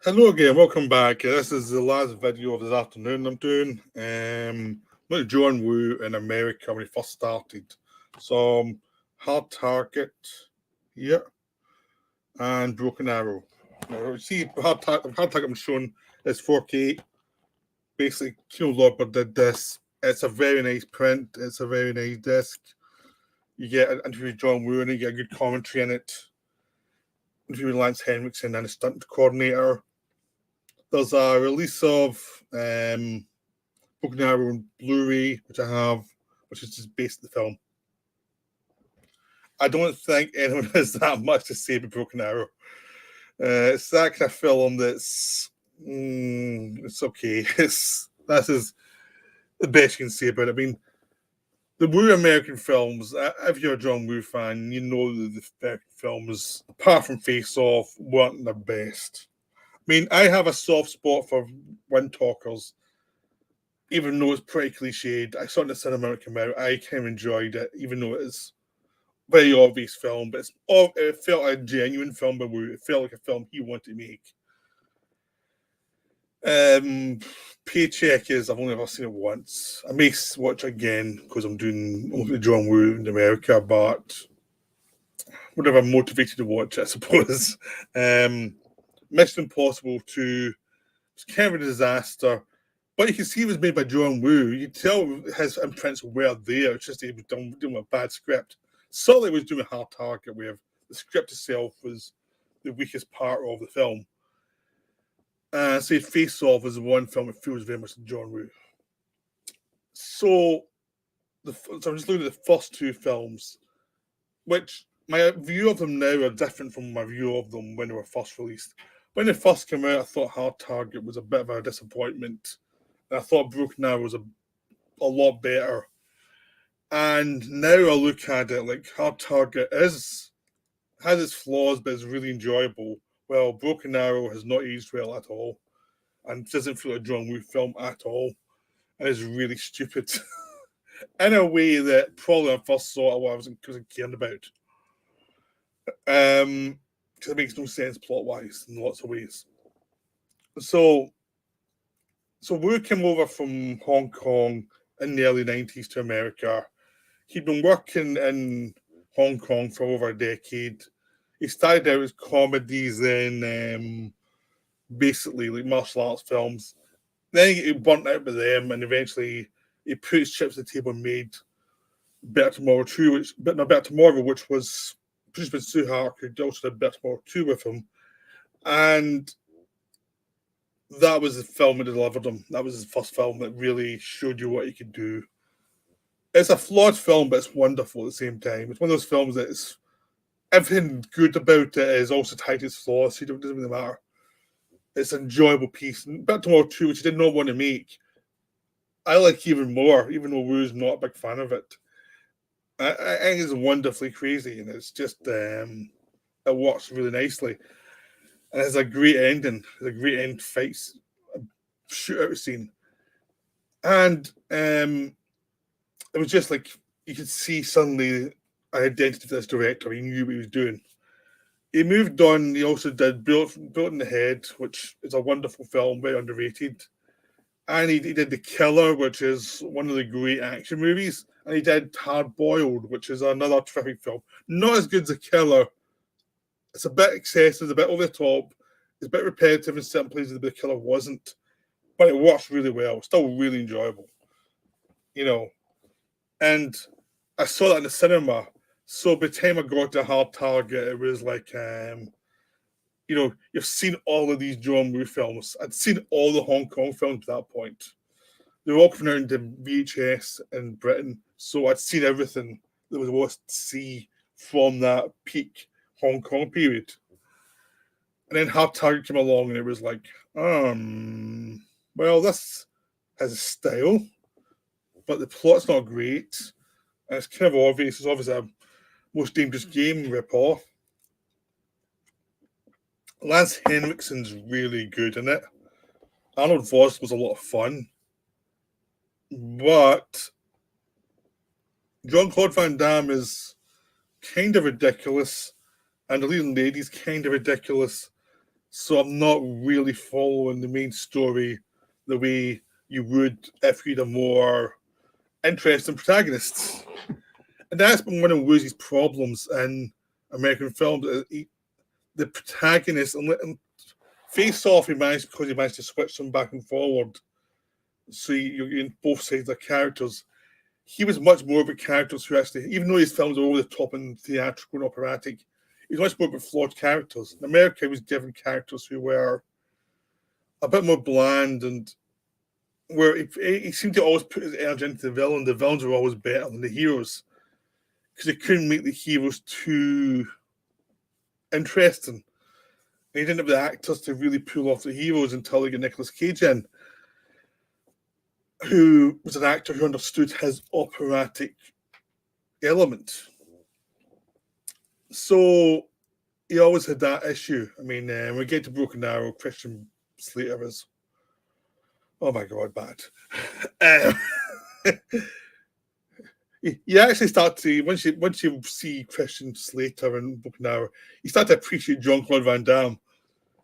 Hello again, welcome back. This is the last video of this afternoon I'm doing. With John Woo in America when he first started. So, Hard Target, yeah, and Broken Arrow. Now, you see, Hard Target I'm showing is 4K. Basically, Kino Lorber did this. It's a very nice print, it's a very nice disc. You get an interview with John Woo and you get a good commentary in it. Interview with Lance Henriksen and a stunt coordinator. There's a release of Broken Arrow on Blu-ray, which I have, which is just based on the film. I don't think anyone has that much to say about Broken Arrow. It's that kind of film that's it's okay. That is the best you can say about it. I mean, the Woo American films. If you're a John Woo fan, you know that the American films, apart from Face Off, weren't the best. I mean, I have a soft spot for Wind Talkers, even though it's pretty cliched. I saw it in the cinema when it came out. I kind of enjoyed it, even though it is a very obvious film. But it felt like a genuine film by Woo. It felt like a film he wanted to make. Paycheck is, I've only ever seen it once. I may watch it again because I'm doing John Woo in America, but whatever, I'm motivated to watch it, I suppose. Mission Impossible 2 was kind of a disaster. But you can see it was made by John Woo. You can tell his imprints were there. It's just he was doing a bad script. Sully was doing a Hard Target where the script itself was the weakest part of the film. So Face Off is the one film that feels very much like John Woo. So I'm just looking at the first two films, which my view of them now are different from my view of them when they were first released. When they first came out, I thought Hard Target was a bit of a disappointment. I thought Broken Arrow was a lot better. And now I look at it like Hard Target has its flaws, but it's really enjoyable. Well, Broken Arrow has not aged well at all, and doesn't feel like a John Woo film at all, and is really stupid in a way that probably when I first saw it, what I wasn't concerned about. Because it makes no sense plot wise in lots of ways. So Woo came over from Hong Kong in the early 90s to America. He'd been working in Hong Kong for over a decade. He started out as comedies, then basically like martial arts films. Then he burnt out with them, and eventually he put his chips at the table and made Better Tomorrow 2, Better Tomorrow, which was produced by Suhak, who also did Better Tomorrow 2 with him. And that was the film that delivered him. That was his first film that really showed you what he could do. It's a flawed film, but it's wonderful at the same time. It's one of those films that is everything good about it is also tied to its flaws. So it doesn't really matter. It's an enjoyable piece. And Better Tomorrow 2, which he did not want to make, I like even more, even though Woo's not a big fan of it. I think it's wonderfully crazy, and it's just it works really nicely. And it has a great ending. It's a great end fights, shootout scene. And it was just like you could see suddenly an identity for this director. He knew what he was doing. He moved on. He also did Built in the Head, which is a wonderful film, very underrated. And he did The Killer, which is one of the great action movies. And he did Hard Boiled, which is another terrific film. Not as good as The Killer. It's a bit excessive, a bit over the top. It's a bit repetitive in certain places, but The Killer wasn't. But it works really well. Still really enjoyable. You know. And I saw that in the cinema. So by the time I got to Hard Target, it was like, you've seen all of these John Woo films. I'd seen all the Hong Kong films at that point. They were all coming out into VHS in Britain. So I'd seen everything that was worth to see from that peak Hong Kong period. And then Hard Target came along and it was like, well, this has a style, but the plot's not great. And it's kind of obvious. It's obviously a Most Dangerous Game ripoff. Lance Henriksen's really good in it. Arnold Voss was a lot of fun. But Jean-Claude Van Damme is kind of ridiculous. And the leading lady's kind of ridiculous. So I'm not really following the main story the way you would if you had a more interesting protagonist. And that's been one of Woozy's problems in American films. The protagonist, and Face Off, he managed because he managed to switch them back and forward. So you're in both sides of characters. He was much more about characters who actually, even though his films are over the top and theatrical and operatic, he's much more about flawed characters. In America, he was given characters who were a bit more bland, and where he seemed to always put his energy into the villain. The villains were always better than the heroes because he couldn't make the heroes too interesting. And he didn't have the actors to really pull off the heroes until they got Nicolas Cage in, who was an actor who understood his operatic element. So he always had that issue. I mean, when we get to Broken Arrow, Christian Slater is, oh my God, bad. You actually start to, once you see Christian Slater and Broken Arrow, you start to appreciate Jean-Claude Van Damme,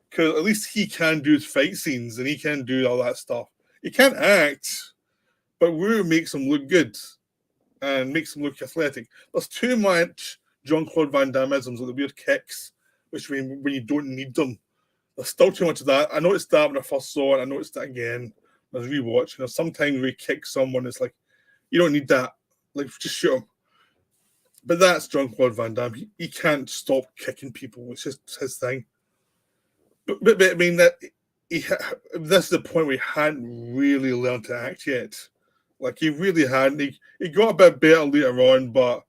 because at least he can do fight scenes and he can do all that stuff. He can't act, but Wu makes him look good and makes him look athletic. There's too much Jean-Claude Van Damme-isms, like the weird kicks, which when you don't need them. There's still too much of that. I noticed that when I first saw it. I noticed that again when I was rewatching. There's sometimes where he kicks someone, it's like, you don't need that. Like, just shoot him. But that's Jean-Claude Van Damme. He can't stop kicking people. It's just his thing. But I mean, that this is the point where he hadn't really learned to act yet. Like, he really hadn't. He got a bit better later on, but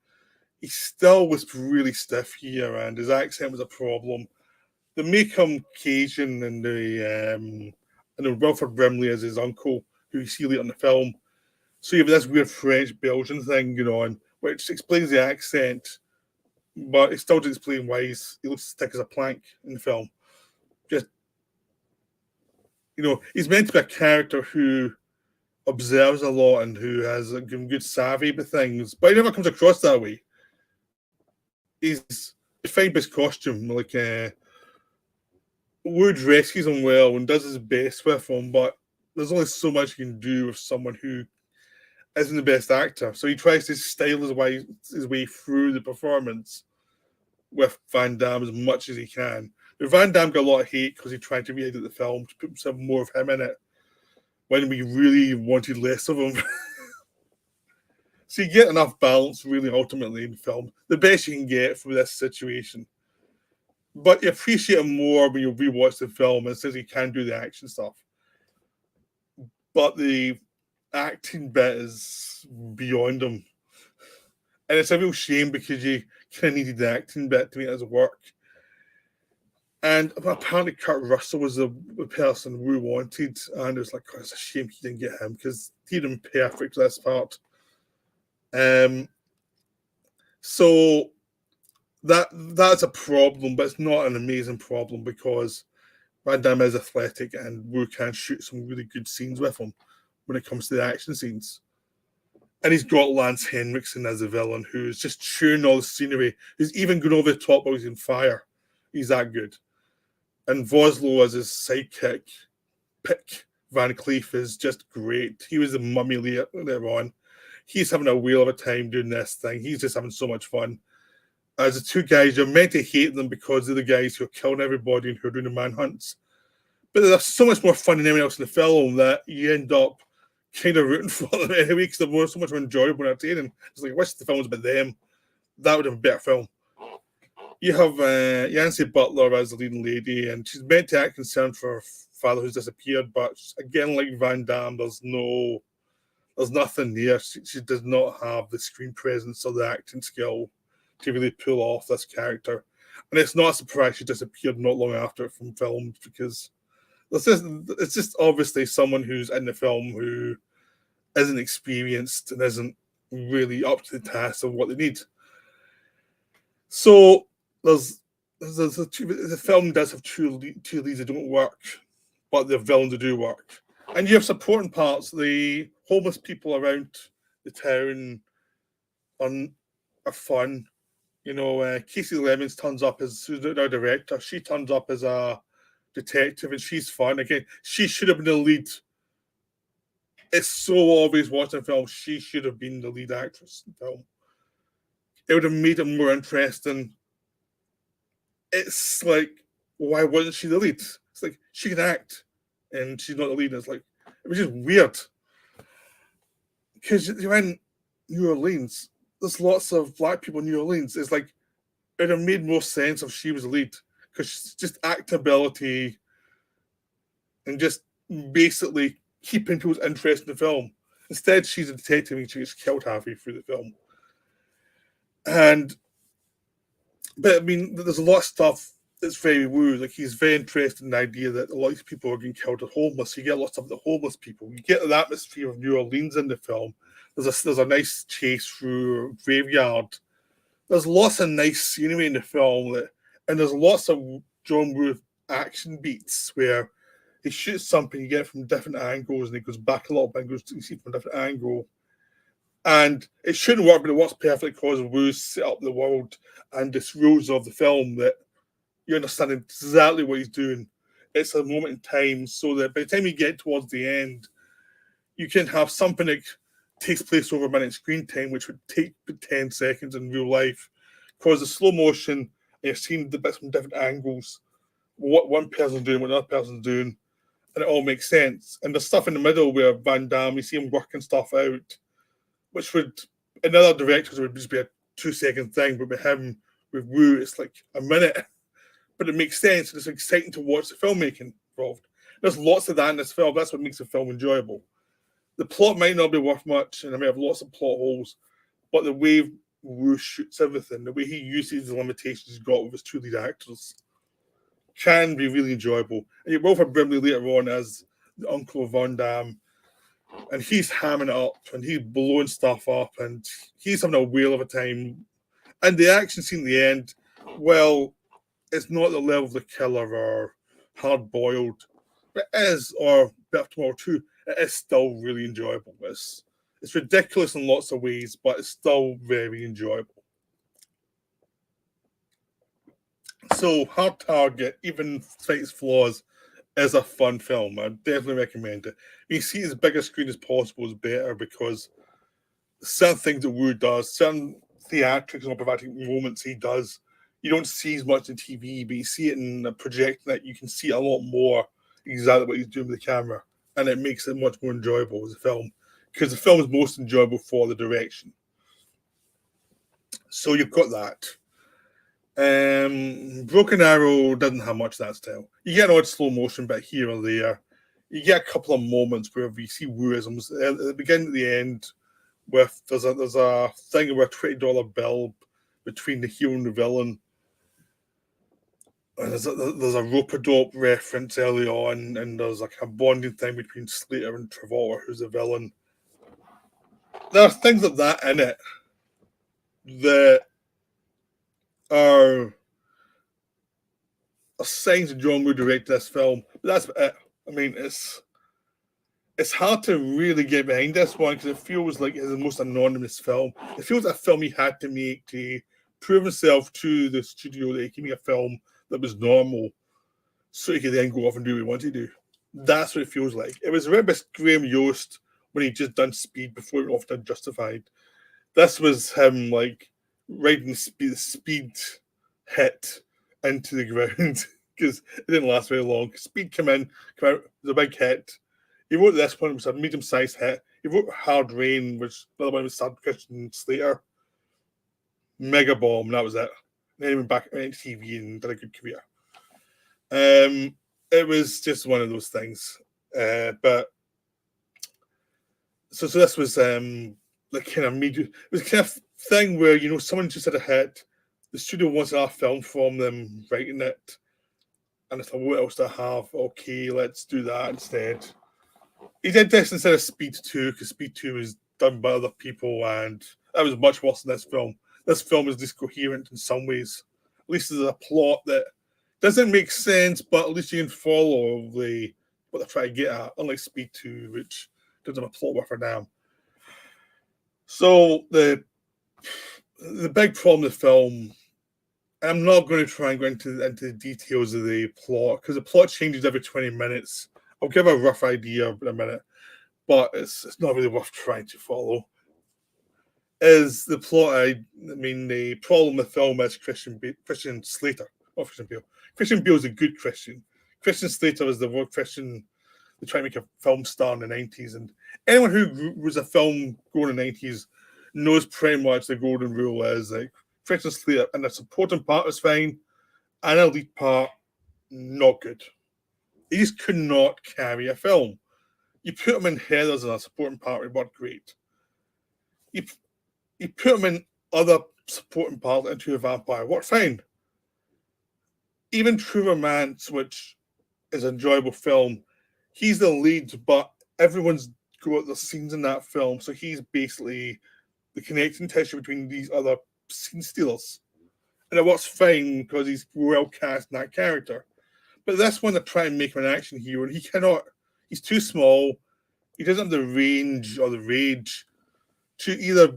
he still was really stiff here, and his accent was a problem. They make him Cajun, and the Wilford Brimley as his uncle, who you see later in the film. So you have this weird French-Belgian thing going on, which explains the accent, but it still doesn't explain why he looks thick as a plank in the film. Just, he's meant to be a character who observes a lot and who has a good savvy about things, but he never comes across that way. He's defined by his costume, like Wood rescues him well and does his best with him, but there's only so much you can do with someone who isn't the best actor. So he tries to style his way through the performance with Van Damme as much as he can. But Van Damme got a lot of hate because he tried to re-edit the film to put some more of him in it when we really wanted less of him. So you get enough balance, really, ultimately, in the film. The best you can get for this situation. But you appreciate him more when you rewatch the film and says he can do the action stuff. But the acting bit is beyond him. And it's a real shame because you kind of needed the acting bit to make this work. And apparently Kurt Russell was the person we wanted. And it was like, oh, it's a shame he didn't get him because he did him perfect for this part. So that's a problem, but it's not an amazing problem because Van Damme is athletic and Wu can shoot some really good scenes with him when it comes to the action scenes. And he's got Lance Henriksen as a villain who's just chewing all the scenery. He's even going over the top while he's in fire. He's that good. And Vosloo as his sidekick, Pick Van Cleef, is just great. He was the mummy later on. He's having a whale of a time doing this thing. He's just having so much fun. As the two guys, you're meant to hate them because they're the guys who are killing everybody and who are doing the manhunts. But they're so much more fun than anyone else in the film that you end up kind of rooting for them anyway because they're so much more enjoyable and entertaining. It's like, I wish the film was about them. That would have been a better film. You have Yancy Butler as the leading lady, and she's meant to act concerned for her father who's disappeared, but again, like Van Damme, there's nothing there. She does not have the screen presence or the acting skill to really pull off this character. And it's not a surprise she disappeared not long after from films because it's just obviously someone who's in the film who isn't experienced and isn't really up to the task of what they need. So the film does have two leads that don't work, but the villains that do work. And you have supporting parts. The homeless people around the town are fun. Casey Lemons turns up as, who's our director. She turns up as a detective, and she's fun. Again, she should have been the lead. It's so obvious watching the film. She should have been the lead actress in the film. It would have made it more interesting. It's like, why wasn't she the lead? It's like, she can act, and she's not the lead. It's like, it was just weird. Because you're in New Orleans, there's lots of black people in New Orleans. It's like, it would have made more sense if she was the lead. Because just actability and just basically keeping people's interest in the film. Instead, she's a detective and she gets killed halfway through the film. But I mean, there's a lot of stuff that's very woo. Like, he's very interested in the idea that a lot of people are getting killed as homeless. You get lots of the homeless people. You get the atmosphere of New Orleans in the film. There's a nice chase through a graveyard. There's lots of nice scenery in the film, and there's lots of John Woo action beats where he shoots something, you get it from different angles, and he goes back a little bit and goes, you see it from a different angle. And it shouldn't work, but it works perfectly because Woo's set up the world and the rules of the film that you understand exactly what he's doing. It's a moment in time, so that by the time you get towards the end, you can have something that takes place over a minute screen time, which would take 10 seconds in real life. Because the slow motion, and you're seeing the bits from different angles, what one person's doing, what another person's doing, and it all makes sense. And there's stuff in the middle where Van Damme, you see him working stuff out, which would, in other directors, would just be a 2-second thing, but with him, with Woo, it's like a minute. But it makes sense, and it's exciting to watch the filmmaking involved. There's lots of that in this film. That's what makes the film enjoyable. The plot might not be worth much, and I may have lots of plot holes, but the way Woo shoots everything, the way he uses the limitations he's got with his two lead actors, can be really enjoyable. And you both have Brimley later on as the uncle of Van Damme, and he's hamming it up, and he's blowing stuff up, and he's having a whale of a time. And the action scene at the end, well, it's not the level of The Killer or Hard Boiled, but it is, or Better Tomorrow 2, it is still really enjoyable. It's ridiculous in lots of ways, but it's still very enjoyable. So, Hard Target, even despite its flaws, is a fun film. I definitely recommend it. You see, as big a screen as possible is better because certain things that Woo does, certain theatrics and operatic moments he does, you don't see as much on TV, but you see it in a projector that you can see a lot more exactly what he's doing with the camera, and it makes it much more enjoyable as a film because the film is most enjoyable for the direction. So you've got that. Broken Arrow doesn't have much of that style. You get an odd slow motion bit here or there. You get a couple of moments where we see Wooisms at the beginning and the end. With there's a thing where $20 bill between the hero and the villain. And there's a rope-a-dope reference early on, and there's like a bonding thing between Slater and Travolta, who's the villain. There are things like that in it that are signs of John Woo directed this film. But that's it. I mean, it's hard to really get behind this one because it feels like it's the most anonymous film. It feels like a film he had to make to prove himself to the studio that he could make a film that was normal so he could then go off and do what he wanted to do. That's what it feels like. It was written by Graham Yost when he'd just done Speed before he went off to Justified. This was him like riding the speed hit into the ground because it didn't last very long. Speed came out, it was a big hit. He wrote this one, which was a medium-sized hit. He wrote Hard Rain, which another one was starred Christian Slater. Mega bomb, and that was it. And then he went back into TV and did a good career. It was just one of those things. But so this was like kind of medium. It was kind of thing where someone just had a hit. The studio wanted a film from them writing it, and I thought, what else do I have? Okay, let's do that instead. He did this instead of Speed 2 because Speed 2 was done by other people, and that was much worse than this film. This film is discoherent in some ways. At least there's a plot that doesn't make sense, but at least you can follow what they're trying to get at, unlike Speed 2, which doesn't have a plot worth a damn. So the big problem with the film I'm not going to try and go into the details of the plot because the plot changes every 20 minutes. I'll give a rough idea in a minute, but it's not really worth trying to follow. Is the plot? I mean, the problem with the film is Christian Slater, not Christian Bale. Christian Bale is a good Christian. Christian Slater is the word Christian. They try to make a film star in the 90s, and anyone who was a film going in the 90s knows pretty much the golden rule is like Christian Slater and the supporting part is fine, and a lead part not good. He just could not carry a film. You put him in Heathers as a supporting part, it worked great. You put him in other supporting parts into a vampire, worked fine. Even True Romance, which is an enjoyable film, he's the lead, but everyone's got the scenes in that film, so he's basically the connecting tissue between these other scene stealers. And it works fine because he's well cast in that character. But this one, they try and make him an action hero, and he cannot. He's too small. He doesn't have the range or the rage to either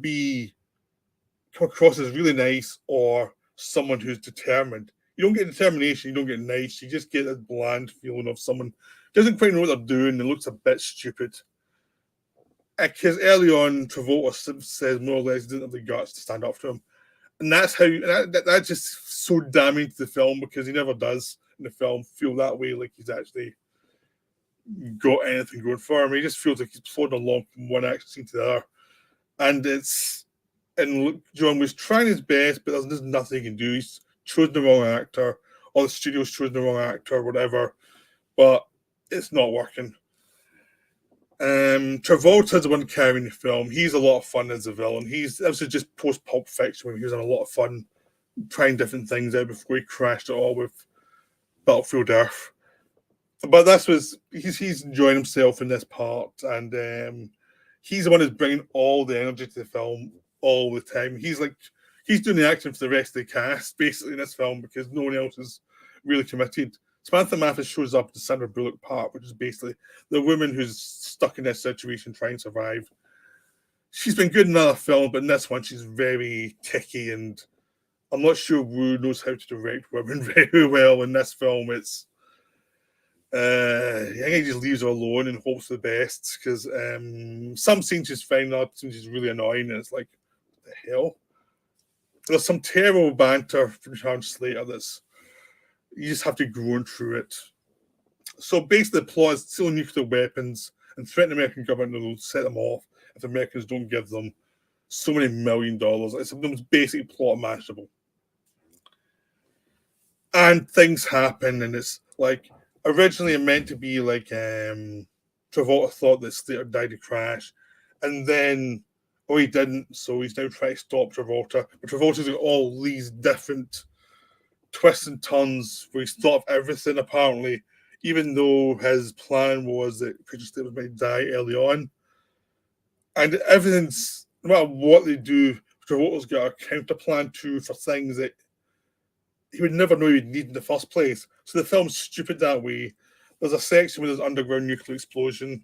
come across as really nice or someone who's determined. You don't get determination, you don't get nice, you just get a bland feeling of someone who doesn't quite know what they're doing and looks a bit stupid. Because early on, Travolta says more or less he didn't have the guts to stand up to him. And that's how, that's just so damning to the film because he never does in the film feel that way, like he's actually got anything going for him. He just feels like he's floating along from one action scene to the other. And John was trying his best, but there's just nothing he can do. He's chosen the wrong actor, or the studio's chosen the wrong actor, or whatever. But it's not working. Travolta's the one carrying the film. He's a lot of fun as a villain. This was just post Pulp Fiction when he was having a lot of fun trying different things out before he crashed it all with Battlefield Earth. But he's enjoying himself in this part, and he's the one who's bringing all the energy to the film all the time. He's doing the action for the rest of the cast basically in this film because no one else is really committed. Samantha Mathis shows up in the Sandra Bullock part, which is basically the woman who's stuck in this situation trying to survive. She's been good in other films, but in this one she's very ticky, and I'm not sure Wu knows how to direct women very well. In this film, I think he just leaves her alone and hopes for the best because some scenes she's fine, other scenes she's really annoying, and it's like, what the hell? There's some terrible banter from Charles Slater that's you just have to groan through it. So basically, the plot is stealing nuclear weapons and threaten the American government will set them off if the Americans don't give them so many $1 million. It's the most basic plot imaginable. And things happen, and it's like originally it meant to be like Travolta thought that Slater died in a crash, and then he didn't, so he's now trying to stop Travolta. But Travolta's got all these different twists and turns where he's thought of everything apparently, even though his plan was that Christian Slater was going to die early on. And everything's, no matter what they do, Travolta's got a counter plan too for things that he would never know he'd need in the first place. So the film's stupid that way. There's a section where there's underground nuclear explosion,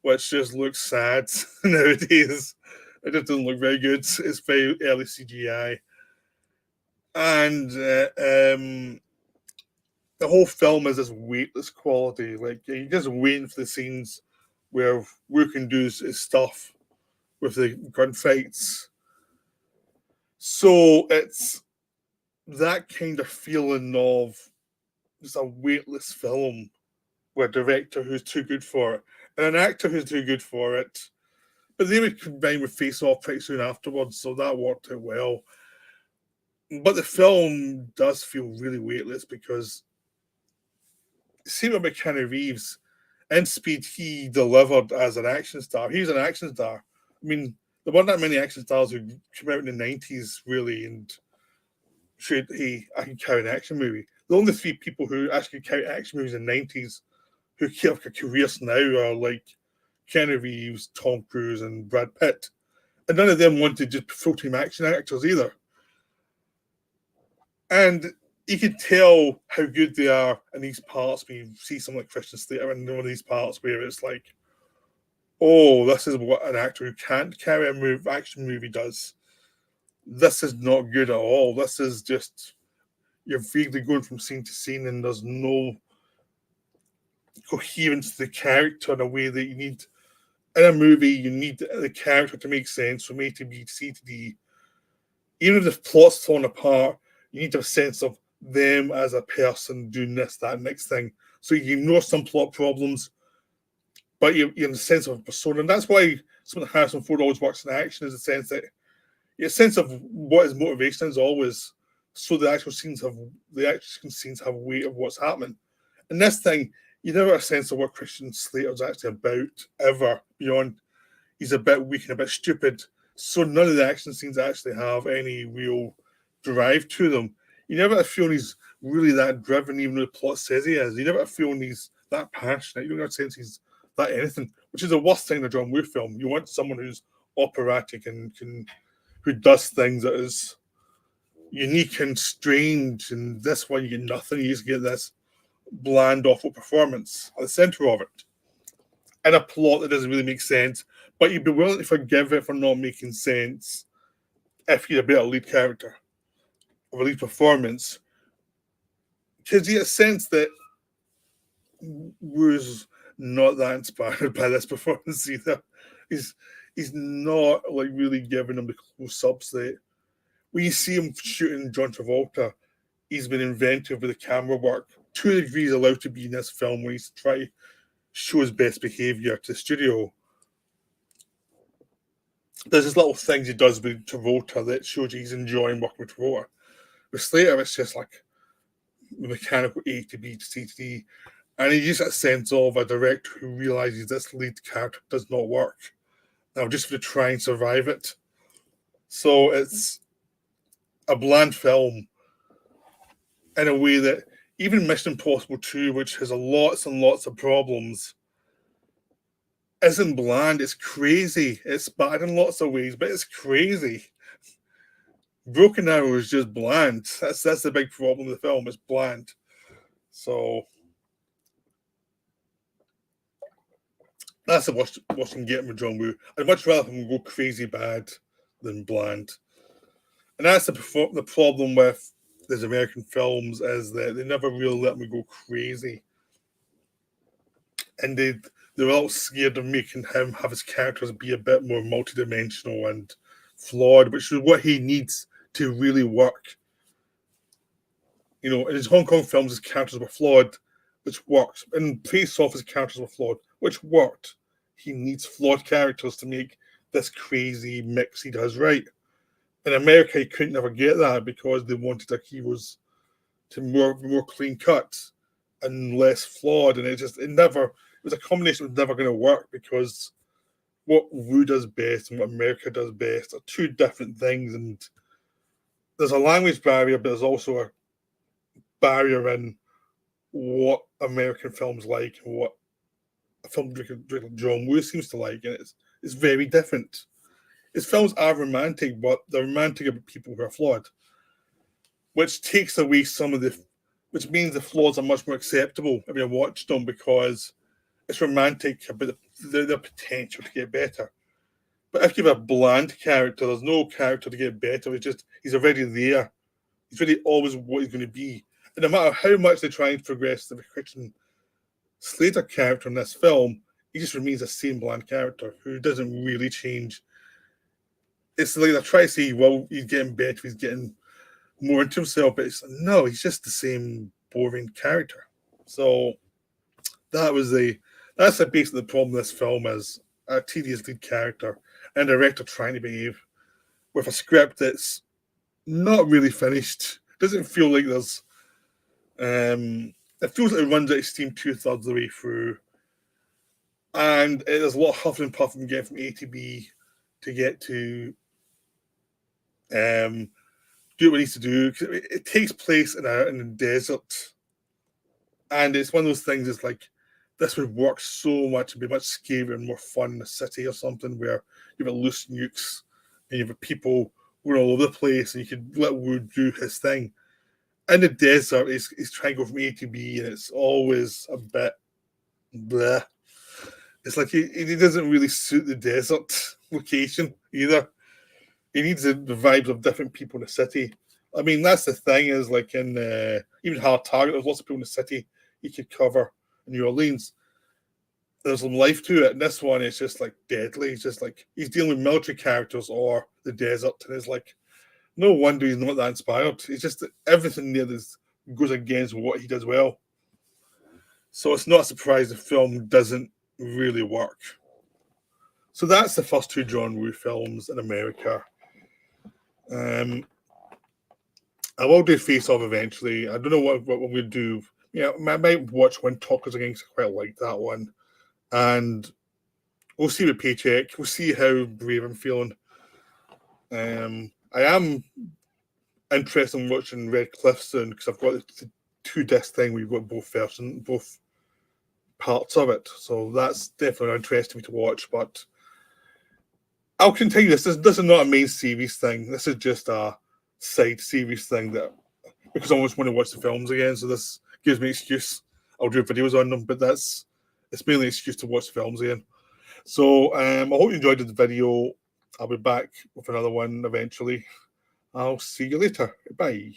which just looks sad nowadays. It just doesn't look very good. It's very early CGI. And the whole film is this weightless quality. Like, you're just waiting for the scenes where Wu can do his stuff with the gunfights. So it's that kind of feeling of just a weightless film with a director who's too good for it and an actor who's too good for it. But they would combine with Face Off pretty soon afterwards, so that worked out well. But the film does feel really weightless because, see what Keanu Reeves, in Speed, he delivered as an action star. He was an action star. I mean, there weren't that many action stars who came out in the 90s, really, and said, hey, I can carry an action movie. The only three people who actually carry action movies in the 90s who have careers now are like Keanu Reeves, Tom Cruise, and Brad Pitt. And none of them wanted just full-time action actors either. And you can tell how good they are in these parts when you see someone like Christian Slater in one of these parts where it's like, oh, this is what an actor who can't carry a action movie does. This is not good at all. This is just you're vaguely going from scene to scene, and there's no coherence to the character in a way that you need. In a movie, you need the character to make sense from A to B to C to D. Even if the plot's falling apart, you need to have a sense of them as a person doing this, that, next thing. So you ignore some plot problems, but you're in the sense of a persona. And that's why some of the Harrison Ford always works in action, is a sense that your sense of what his motivation is always, so the actual scenes have weight of what's happening. And this thing, you never have a sense of what Christian Slater's actually about, ever, beyond he's a bit weak and a bit stupid. So none of the action scenes actually have any real drive to them. You never have a feeling he's really that driven, even though the plot says he is. You never have a feeling he's that passionate. You don't have a sense he's that anything, which is the worst thing in a John Woo film. You want someone who's operatic and who does things that is unique and strange. And this one, you get nothing. You just get this bland, awful performance at the center of it, and a plot that doesn't really make sense. But you'd be willing to forgive it for not making sense if you had a better lead character or a lead performance, because you get a sense that Woo's not that inspired by this performance either. He's not like really giving him the close ups that when you see him shooting John Travolta, he's been inventive with the camera work to the degree he's allowed to be in this film, where he's trying to show his best behavior to the studio. There's this little things he does with Travolta that shows you he's enjoying working with Travolta. With Slater, it's just like the mechanical A to B to C to D. And he just a sense of a director who realizes this lead character does not work. Now, just to try and survive it. So it's a bland film in a way that even Mission Impossible 2, which has lots and lots of problems, isn't bland. It's crazy. It's bad in lots of ways, but it's crazy. Broken Arrow is just bland. That's the big problem with the film. It's bland. So that's the worst can get with John Woo. I'd much rather him go crazy bad than bland. And that's the problem with these American films, is that they never really let me go crazy. And they're all scared of making him have his characters be a bit more multidimensional and flawed, which is what he needs to really work. You know, in his Hong Kong films, his characters were flawed, which works. In Face Off, his characters were flawed, which worked. He needs flawed characters to make this crazy mix he does right. In America, he couldn't ever get that because they wanted their heroes to be more clean cut and less flawed, and it was a combination that was never going to work, because what Woo does best and what America does best are two different things, and there's a language barrier, but there's also a barrier in what American films like and what a film director like John Woo seems to like, and it's very different. His films are romantic, but they're romantic about people who are flawed, which takes away which means the flaws are much more acceptable if you watch them, because it's romantic about the potential to get better. But if you have a bland character, there's no character to get better. It's just he's already there. He's really always what he's going to be. And no matter how much they try and progress the Christian Slater character in this film, he just remains the same bland character who doesn't really change. It's like they try to say, well, he's getting better, he's getting more into himself, but it's no, he's just the same boring character. So that's basically the problem with this film, is a tedious lead character and a director trying to behave with a script that's not really finished. Doesn't feel like there's it feels like it runs out of steam 2/3 of the way through, and there's a lot of huffing and puffing getting from A to B to get to do what it needs to do. It takes place in a desert, and it's one of those things. It's like this would work so much and be much scarier and more fun in a city or something, where you have loose nukes and you have people who are all over the place, and you could let Wood do his thing. In the desert, he's trying to go from A to B, and it's always a bit bleh. It's like he doesn't really suit the desert location either. He needs the vibes of different people in the city. I mean, that's the thing is like in even Hard Target, there's lots of people in the city he could cover in New Orleans. There's some life to it. And this one is just like deadly. It's just like he's dealing with military characters or the desert, and it's like no wonder he's not that inspired. It's just that everything there goes against what he does well. So it's not a surprise the film doesn't really work. So that's the first two John Woo films in America. I will do Face Off eventually. I don't know what we'll do. Yeah, I might watch When Talkers Again. I quite like that one. And we'll see with Paycheck. We'll see how brave I'm feeling. I am interested in watching Red Cliff soon because I've got the 2-disc thing where you've got both versions, both parts of it. So that's definitely interesting to watch. But I'll continue this. This is not a main series thing. This is just a side series thing that because I always want to watch the films again. So this gives me an excuse. I'll do videos on them, but it's mainly an excuse to watch the films again. So I hope you enjoyed the video. I'll be back with another one eventually. I'll see you later. Bye.